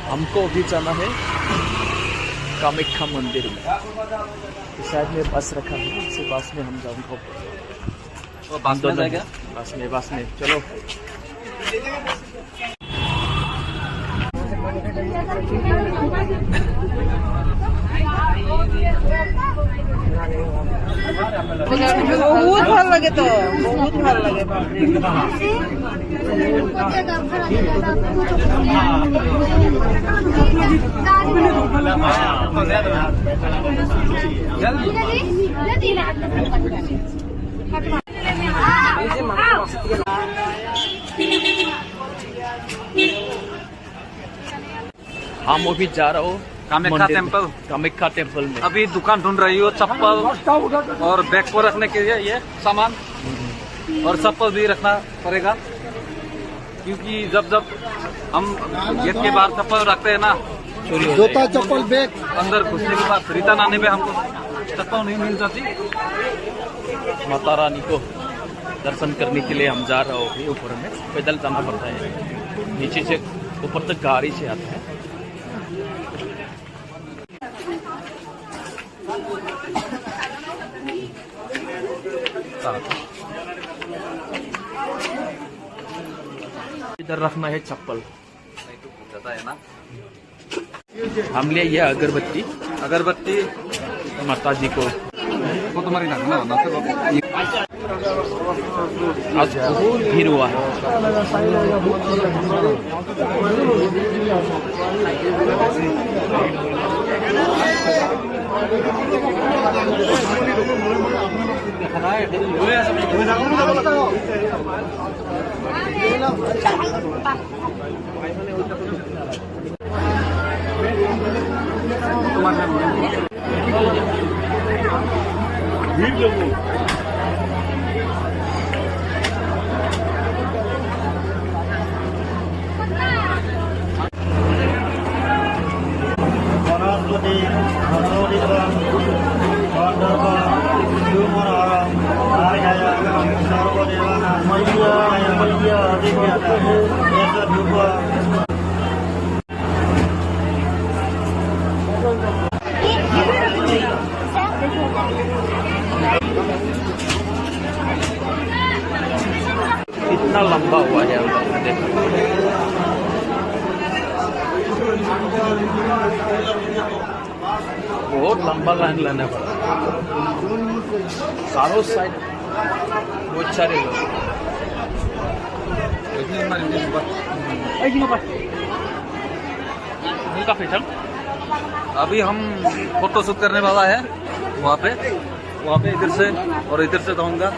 हमको भी जाना है कामाख्या मंदिर में। शायद में बस रखा है, इसी बस में हम जाऊँगा। बस में जाएगा? बस में चलो। बहुत ভাল লাগে তো, বহুত ভাল লাগে। हम अभी जा रहा हूँ कामाख्या टेम्पल। कामाख्या टेम्पल में। अभी दुकान ढूंढ रही हो, चप्पल और बैग को रखने के लिए ये सामान, और चप्पल भी रखना पड़ेगा, क्योंकि जब हम गेट के बाहर चप्पल रखते हैं ना, जूता चप्पल बैग अंदर घुसने के बाद रिटर्न आने में हमको चप्पल नहीं मिल जाती। माता रानी को दर्शन करने के लिए हम जा रहे हो। ऊपर में पैदल जाना पड़ता है, नीचे से ऊपर तक गाड़ी से आता है। इधर रखना है चप्पल। नहीं तो भूल जाता है ना। हम लिए ये अगरबत्ती माता जी को। वो तुम्हारी ना आज बहुत भीड़ हुआ है। कितना लंबा हुआ है, देखो। बहुत लंबा लाइन लेना पड़ा, चारों साइड बहुत सारे लोग। अभी हम फोटो शूट करने वाला है वहाँ पे इधर से और इधर से जाऊंगा।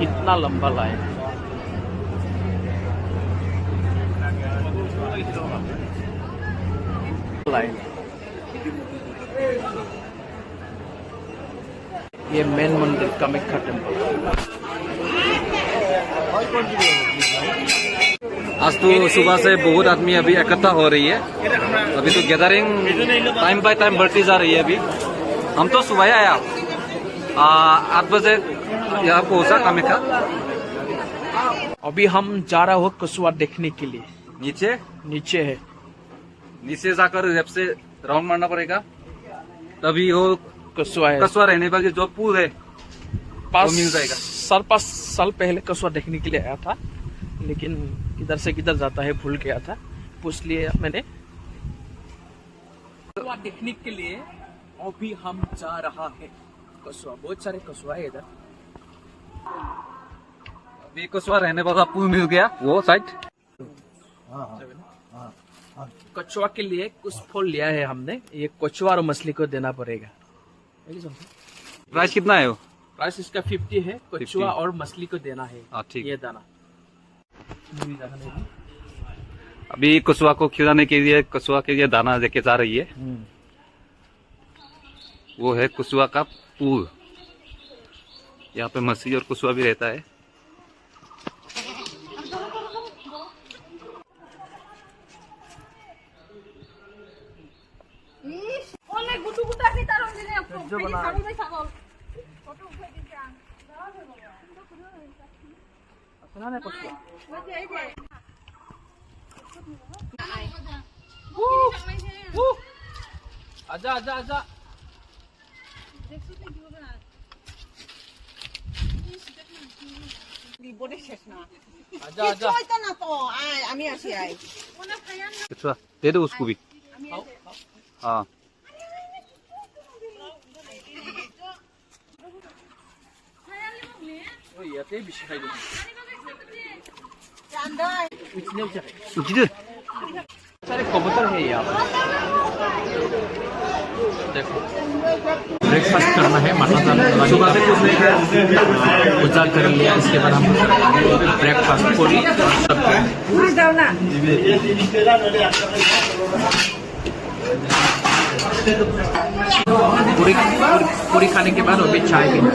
इतना लंबा लाइन। ये मेन मंदिर कामाख्या टेम्पल। आज तो सुबह से बहुत आदमी अभी इकट्ठा हो रही है। अभी तो गैदरिंग टाइम बाय टाइम बढ़ती जा रही है। अभी हम तो सुबह आया 8 बजे यहाँ पहुँचा कामाख्या। अभी हम जा रहा हो कछुआ देखने के लिए। नीचे है, नीचे जाकर लेफ्ट से राउंड मारना पड़ेगा, तभी वो कछुआ रहने वाली जो पुल है वो मिल जाएगा। 5 साल पहले कछुआ देखने के लिए आया था, लेकिन किधर से किधर जाता है भूल गया था, पूछ लिए मैंने। कछुआ देखने के लिए अभी हम जा रहा है कछुआ। बहुत सारे कछुआ है इधर। अभी कछुआ रहने वाला पुल मिल गया वो साइड। कछुआ के लिए कुछ फल लिया है हमने। ये कछुआ और मछली को देना पड़ेगा। प्राइस कितना है वो? प्राइस इसका 50 है। कछुआ और मछली को देना है। ठीक। ये दाना अभी कछुआ को खिलाने के लिए कछुआ के लिए दाना लेके जा रही है। वो है कछुआ का पूल। यहाँ पे मछली और कछुआ भी रहता है। आजा आजा आजा বিপদে শেষ না आजा आजा কিছুই তো না তো আয় আমি আসি আয় अच्छा दे दो उसको भी हाँ ओए याते बिशी खाई दो চান্দাই उचने उचा जिधर सारे कबूतर है यहाँ देखो ब्रेकफास्ट करना है मटन सुबह से कुछ नहीं खाया उजाल कर लिया इसके बाद हम ब्रेकफास्ट पूरी দাও না पूरी पूरी खाने के बाद अभी चाय पीना